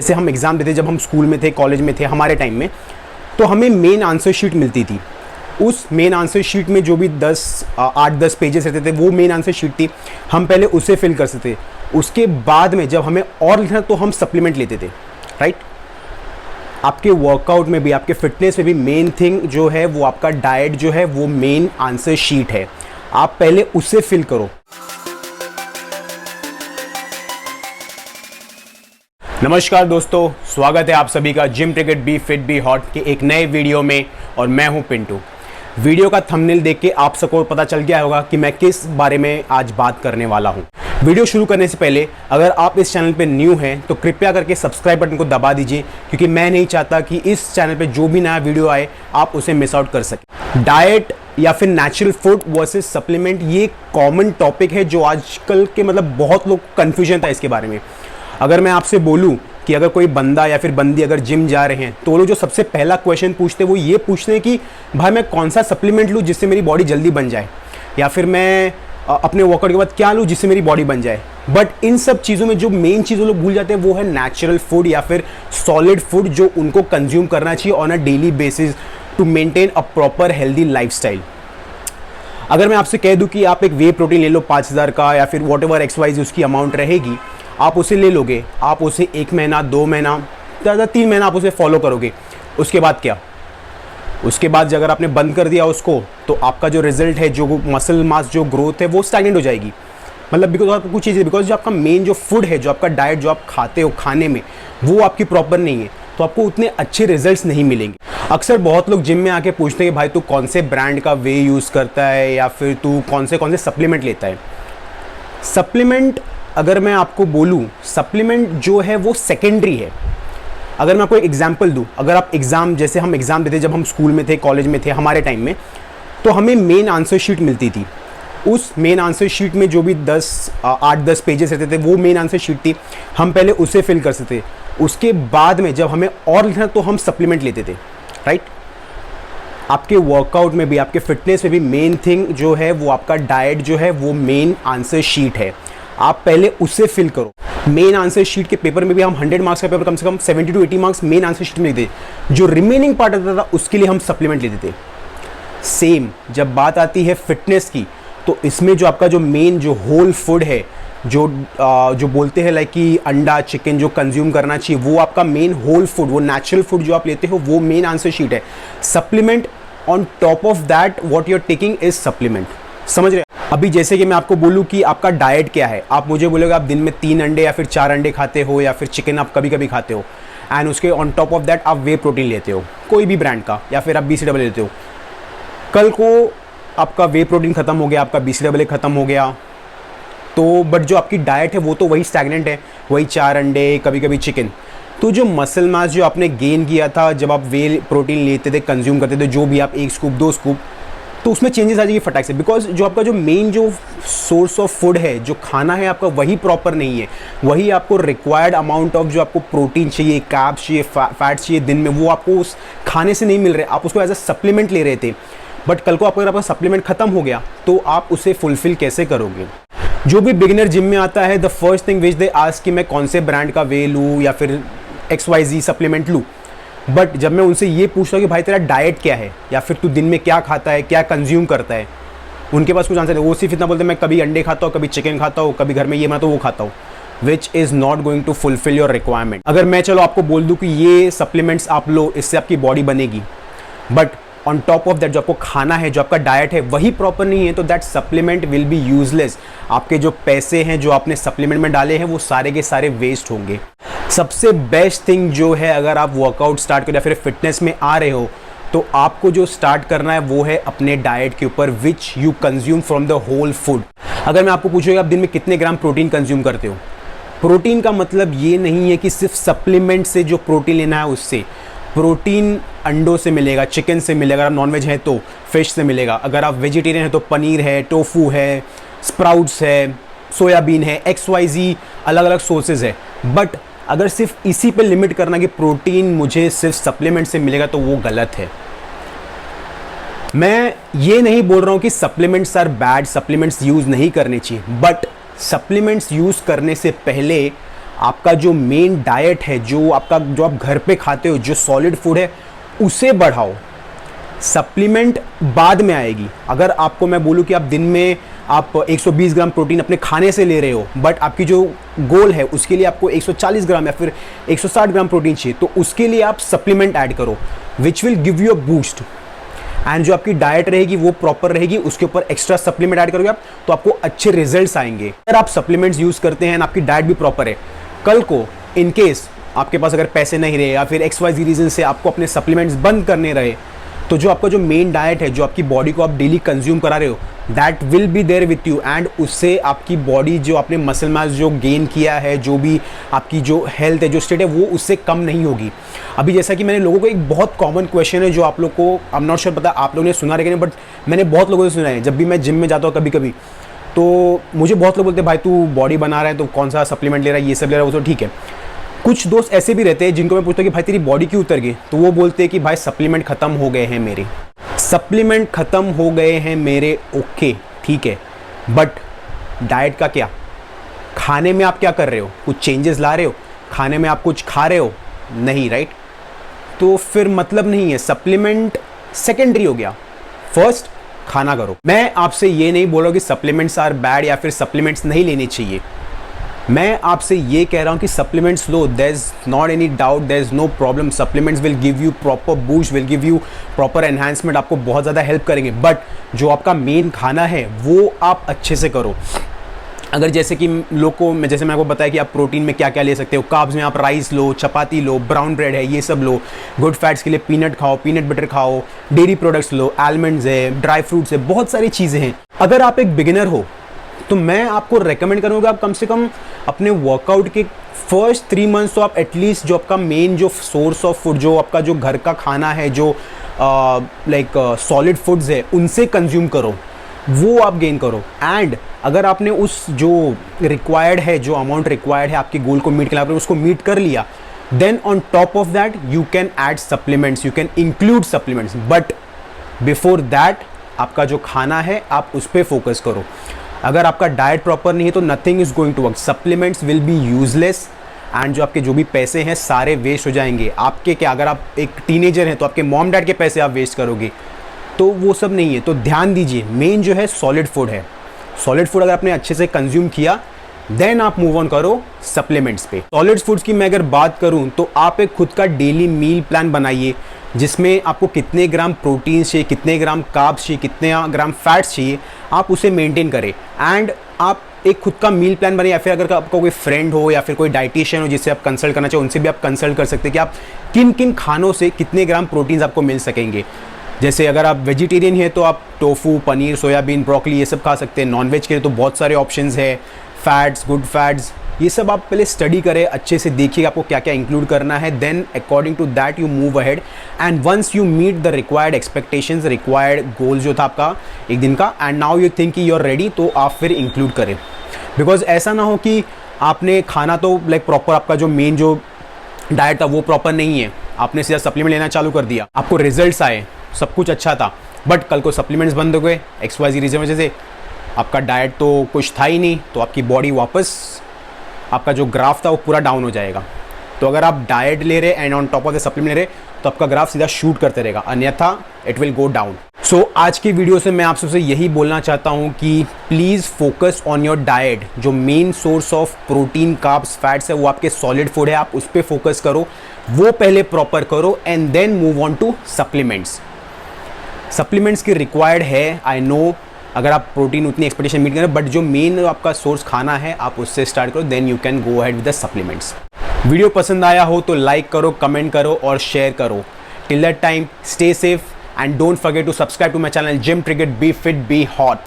जैसे हम एग्ज़ाम देते जब हम स्कूल में थे, कॉलेज में थे, हमारे टाइम में, तो हमें मेन आंसर शीट मिलती थी। उस मेन आंसर शीट में जो भी 8-10 पेजेस रहते थे वो मेन आंसर शीट थी। हम पहले उसे फिल कर सकते थे। उसके बाद में जब हमें और लिखना तो हम सप्लीमेंट लेते थे, राइट। आपके वर्कआउट में भी, आपके फिटनेस में भी मेन थिंग जो है वो आपका डाइट जो है वो मेन आंसर शीट है। आप पहले उसे फिल करो। नमस्कार दोस्तों, स्वागत है आप सभी का gym triggered be fit be hot के एक नए वीडियो में। और मैं हूं पिंटू। वीडियो का थंबनेल देख के आप सबको पता चल गया होगा कि मैं किस बारे में आज बात करने वाला हूं। वीडियो शुरू करने से पहले अगर आप इस चैनल पे न्यू हैं तो कृपया करके सब्सक्राइब बटन को दबा दीजिए, क्योंकि मैं नहीं चाहता कि इस चैनल पे जो भी नया वीडियो आए आप उसे मिस आउट कर सकें। डाइट या फिर नेचुरल फूड वर्सेस सप्लीमेंट, ये कॉमन टॉपिक है जो आजकल के बहुत लोग कन्फ्यूजन था इसके बारे में। अगर मैं आपसे बोलूं कि अगर कोई बंदा या फिर बंदी अगर जिम जा रहे हैं तो वो लोग जो सबसे पहला क्वेश्चन पूछते हैं वो ये पूछते हैं कि भाई मैं कौन सा सप्लीमेंट लूँ जिससे मेरी बॉडी जल्दी बन जाए, या फिर मैं अपने वर्कआउट के बाद क्या लूँ जिससे मेरी बॉडी बन जाए। बट इन सब चीज़ों में जो मेन चीज़ वो लोग भूल जाते हैं वो है नेचुरल फूड या फिर सॉलिड फूड जो उनको कंज्यूम करना चाहिए on a daily basis to maintain a proper healthy lifestyle. अगर मैं आपसे कह दूं कि आप एक वे प्रोटीन ले लो 5000 का या फिर वॉट एवर XYZ उसकी अमाउंट रहेगी, आप उसे ले लोगे, आप उसे 1 महीना 2 महीना ज़्यादा 3 महीना आप उसे फॉलो करोगे। उसके बाद क्या? उसके बाद अगर आपने बंद कर दिया उसको तो आपका जो रिजल्ट है, जो मसल मास जो ग्रोथ है वो स्टैग्नेंट हो जाएगी। बिकॉज आपको कुछ चीज़ें, बिकॉज जो आपका मेन जो फूड है, जो आपका डाइट जो आप खाते हो खाने में, वो आपकी प्रॉपर नहीं है, तो आपको उतने अच्छे रिजल्ट्स नहीं मिलेंगे। अक्सर बहुत लोग जिम में आके पूछते हैं कि भाई तू कौन से ब्रांड का वे यूज़ करता है या फिर तू कौन से सप्लीमेंट लेता है। सप्लीमेंट अगर मैं आपको बोलूं, सप्लीमेंट जो है वो सेकेंडरी है। अगर मैं आपको एक एग्जांपल दूं, अगर आप जैसे हम एग्ज़ाम देते जब हम स्कूल में थे, कॉलेज में थे, हमारे टाइम में, तो हमें मेन आंसर शीट मिलती थी। उस मेन आंसर शीट में जो भी 8-10 पेजेस रहते थे वो मेन आंसर शीट थी। हम पहले उसे फिल कर सकते थे। उसके बाद में जब हमें और लिखना तो हम सप्लीमेंट लेते थे, राइट। आपके वर्कआउट में भी, आपके फिटनेस में भी मेन थिंग जो है वो आपका डाइट जो है वो मेन आंसर शीट है। आप पहले उसे फिल करो। मेन आंसर शीट के पेपर में भी हम 100 मार्क्स का पेपर कम से कम 70 to 80 marks main answer sheet में लेते थे। जो रिमेनिंग पार्ट आता था उसके लिए हम सप्लीमेंट लेते थे। सेम जब बात आती है फिटनेस की, तो इसमें जो आपका जो मेन जो होल फूड है, जो बोलते हैं लाइक कि अंडा चिकन जो कंज्यूम करना चाहिए, वो आपका मेन होल फूड, वो नेचुरल फूड जो आप लेते हो वो मेन आंसर शीट है। Supplement on top of that what you are taking is supplement. समझ रहे हैं? अभी जैसे कि मैं आपको बोलूं कि आपका डाइट क्या है, आप मुझे बोलोगे आप दिन में 3 अंडे या फिर 4 अंडे खाते हो या फिर चिकन आप कभी कभी खाते हो, एंड उसके ऑन टॉप ऑफ दैट आप वे प्रोटीन लेते हो कोई भी ब्रांड का, या फिर आप BCAA लेते हो। कल को आपका वे प्रोटीन खत्म हो गया, आपका BCAA खत्म हो गया, तो बट जो आपकी डाइट है वो तो वही स्टैग्नेंट है, वही 4 अंडे कभी कभी चिकन। तो जो मसल मास जो आपने गेन किया था जब आप वे प्रोटीन लेते थे, कंज्यूम करते थे, जो भी आप 1 स्कूप 2 स्कूप, तो उसमें चेंजेस आ जाएगी फटाक से। बिकॉज जो आपका जो मेन जो सोर्स ऑफ फूड है, जो खाना है आपका, वही प्रॉपर नहीं है। वही आपको रिक्वायर्ड अमाउंट ऑफ जो आपको प्रोटीन चाहिए, कार्ब्स चाहिए, फैट्स चाहिए दिन में, वो आपको उस खाने से नहीं मिल रहे। आप उसको एज अ सप्लीमेंट ले रहे थे, बट कल को अगर आपका सप्लीमेंट खत्म हो गया तो आप उसे फुलफिल कैसे करोगे? जो भी बिगिनर जिम में आता है, the first thing which they ask कि मैं कौन से ब्रांड का वे लूँ या फिर XYZ सप्लीमेंट लूँ। बट जब मैं उनसे ये पूछता हूँ कि भाई तेरा डाइट क्या है, या फिर तू दिन में क्या खाता है, क्या कंज्यूम करता है, उनके पास कुछ आंसर नहीं। वो सिर्फ इतना बोलते हैं मैं कभी अंडे खाता हूँ, कभी चिकन खाता हूँ, कभी घर में ये मैं तो वो खाता हूँ, which is not going to fulfil your requirement. अगर मैं चलो आपको बोल दूँ कि ये सप्लीमेंट्स आप लो, इससे आपकी बॉडी बनेगी, but on top of that जो आपको खाना है, जो आपका डाइट है वही प्रॉपर नहीं है, तो that supplement will be useless. आपके जो पैसे हैं जो आपने सप्लीमेंट में डाले हैं वो सारे के सारे वेस्ट होंगे। सबसे बेस्ट थिंग जो है, अगर आप वर्कआउट स्टार्ट करें या फिर फिटनेस में आ रहे हो, तो आपको जो स्टार्ट करना है वो है अपने डाइट के ऊपर, which you consume from the whole food. अगर मैं आपको पूछूंगा आप दिन में कितने ग्राम प्रोटीन कंज्यूम करते हो, प्रोटीन का मतलब ये नहीं है कि सिर्फ सप्लीमेंट से जो प्रोटीन लेना है उससे। प्रोटीन अंडों से मिलेगा, चिकन से मिलेगा, अगर आप नॉनवेज हैं तो फिश से मिलेगा, अगर आप वेजिटेरियन हैं तो पनीर है, टोफू है, स्प्राउट्स है, सोयाबीन है, XYZ अलग अलग सोर्सेज है। बट अगर सिर्फ इसी पे लिमिट करना कि प्रोटीन मुझे सिर्फ सप्लीमेंट से मिलेगा, तो वो गलत है। मैं ये नहीं बोल रहा हूँ कि supplements are bad, supplements use नहीं करने चाहिए, बट सप्लीमेंट्स यूज़ करने से पहले आपका जो मेन डाइट है, जो आप घर पे खाते हो, जो सॉलिड फूड है, उसे बढ़ाओ। सप्लीमेंट बाद में आएगी। अगर आपको मैं बोलूँ कि आप दिन में आप 120 ग्राम प्रोटीन अपने खाने से ले रहे हो, बट आपकी जो गोल है उसके लिए आपको 140 ग्राम या फिर 160 ग्राम प्रोटीन चाहिए, तो उसके लिए आप सप्लीमेंट ऐड करो, which will give you a boost. And जो आपकी डाइट रहेगी वो प्रॉपर रहेगी, उसके ऊपर एक्स्ट्रा सप्लीमेंट ऐड करोगे आप, तो आपको अच्छे रिजल्ट्स आएंगे। अगर आप सप्लीमेंट्स यूज़ करते हैं, आपकी डाइट भी प्रॉपर है, कल को इन केस आपके पास अगर पैसे नहीं रहे या फिर XYZ रीजन से आपको अपने सप्लीमेंट्स बंद करने रहे, तो जो आपका जो मेन डाइट है, जो आपकी बॉडी को आप डेली कंज्यूम करा रहे हो, that will be there with you. And उससे आपकी बॉडी, जो आपने मसल मास जो गेन किया है, जो भी आपकी जो हेल्थ है, जो स्टेट है, वो उससे कम नहीं होगी। अभी जैसा कि मैंने लोगों को, एक बहुत कॉमन क्वेश्चन है जो आप लोग को, आई एम नॉट श्योर पता आप लोगों ने सुना रहेगा, बट मैंने बहुत लोगों से सुना है। जब भी मैं जिम में जाता हूँ कभी कभी, तो मुझे बहुत लोग बोलते हैं भाई तू बॉडी बना रहा है तो कौन सा सप्लीमेंट ले रहा है, ये सब ले रहा है, वो तो ठीक है। कुछ दोस्त ऐसे भी रहते हैं जिनको मैं पूछता हूँ कि भाई तेरी बॉडी क्यों उतर गई, तो वो बोलते हैं कि भाई सप्लीमेंट खत्म हो गए हैं मेरे, सप्लीमेंट खत्म हो गए हैं मेरे। ओके ठीक है, बट डाइट का क्या? खाने में आप क्या कर रहे हो? कुछ चेंजेस ला रहे हो? खाने में आप कुछ खा रहे हो? नहीं, राइट? तो फिर मतलब नहीं है। सप्लीमेंट सेकेंडरी हो गया, फर्स्ट खाना करो। मैं आपसे ये नहीं बोल रहा कि सप्लीमेंट्स आर बैड या फिर सप्लीमेंट्स नहीं लेने चाहिए। मैं आपसे ये कह रहा हूँ कि सप्लीमेंट्स लो, there is not any doubt, there is no problem. Supplements will give you proper boost, will give you proper enhancement, आपको बहुत ज़्यादा हेल्प करेंगे। बट जो आपका मेन खाना है वो आप अच्छे से करो। अगर जैसे कि लोग को जैसे मैंने आपको बताया कि आप प्रोटीन में क्या क्या ले सकते हो, कार्ब्स में आप राइस लो, चपाती लो, ब्राउन ब्रेड है, ये सब लो। गुड फैट्स के लिए पीनट खाओ, पीनट बटर खाओ, डेयरी प्रोडक्ट्स लो, आलमंड्स है, ड्राई फ्रूट्स है, बहुत सारी चीज़ें हैं। अगर आप एक बिगिनर हो तो मैं आपको रेकमेंड करूँगा आप कम से कम अपने वर्कआउट के फर्स्ट 3 मंथ्स तो आप एटलीस्ट जो आपका मेन जो सोर्स ऑफ फूड, जो आपका जो घर का खाना है, जो लाइक सॉलिड फूड्स है, उनसे कंज्यूम करो, वो आप गेन करो। एंड अगर आपने उस जो रिक्वायर्ड है, जो अमाउंट रिक्वायर्ड है आपके गोल को मीट करना, उसको मीट कर लिया, then on top of that you can add supplements, you can include supplements. But before that आपका जो खाना है आप उस पर फोकस करो। अगर आपका डाइट प्रॉपर नहीं है तो nothing is going to work, supplements will be useless and जो आपके जो भी पैसे हैं सारे वेस्ट हो जाएंगे आपके। क्या अगर आप एक टीनेजर हैं तो आपके मॉम डैड के पैसे आप वेस्ट करोगे, तो वो सब नहीं है। तो ध्यान दीजिए, मेन जो है सॉलिड फूड है। सॉलिड फूड अगर आपने अच्छे से कंज्यूम किया, देन आप मूव ऑन करो सप्लीमेंट्स पे। सॉलिड फूड्स की मैं अगर बात करूं तो आप एक खुद का डेली मील प्लान बनाइए, जिसमें आपको कितने ग्राम प्रोटीन चाहिए, कितने ग्राम कार्ब्स चाहिए, कितने ग्राम फैट्स चाहिए, आप उसे मेंटेन करें। एंड आप एक खुद का मील प्लान बनाइए, या फिर अगर आपका कोई फ्रेंड हो या फिर कोई डाइटिशियन हो जिससे आप कंसल्ट करना चाहो, उनसे भी आप कंसल्ट कर सकते हैं कि आप किन किन खानों से कितने ग्राम प्रोटीन्स आपको मिल सकेंगे। जैसे अगर आप वेजिटेरियन हैं तो आप टोफू, पनीर, सोयाबीन, ब्रोकली ये सब खा सकते हैं। नॉनवेज के लिए तो बहुत सारे ऑप्शंस है, फैट्स, गुड फैट्स, ये सब आप पहले स्टडी करें, अच्छे से देखिए आपको क्या क्या इंक्लूड करना है। Then according to that you move ahead and once you meet the required expectations, required goal जो था आपका एक दिन का, and now you think you are ready, तो आप फिर इंक्लूड करें। बिकॉज ऐसा ना हो कि आपने खाना तो लाइक प्रॉपर, आपका जो मेन जो डाइट था वो प्रॉपर नहीं है, आपने सीधा सप्लीमेंट लेना चालू कर दिया, आपको रिजल्ट्स आए, सब कुछ अच्छा था, बट कल को सप्लीमेंट्स बंद हो गए XYZ रीजन वजह से, आपका डाइट तो कुछ था ही नहीं, तो आपकी बॉडी वापस, आपका जो ग्राफ था वो पूरा डाउन हो जाएगा। तो अगर आप डाइट ले रहे and on top of the supplement ले रहे तो आपका ग्राफ सीधा शूट करते रहेगा, अन्यथा इट विल गो डाउन। सो आज की वीडियो से मैं आप सबसे यही बोलना चाहता हूँ कि please focus on your diet. जो main source of protein, carbs, fats है वो आपके सॉलिड फूड है, आप उस पर फोकस करो, वो पहले प्रॉपर करो and then move on to supplements. Supplements की रिक्वायर्ड है, आई नो, अगर आप प्रोटीन उतनी एक्सपेक्टेशन मीट करें, बट जो मेन आपका सोर्स खाना है आप उससे स्टार्ट करो, then you can go ahead with the supplements. Video पसंद आया हो तो लाइक करो, कमेंट करो और शेयर करो। Till that time stay safe and don't forget to subscribe to my channel gym triggered, be fit, be hot.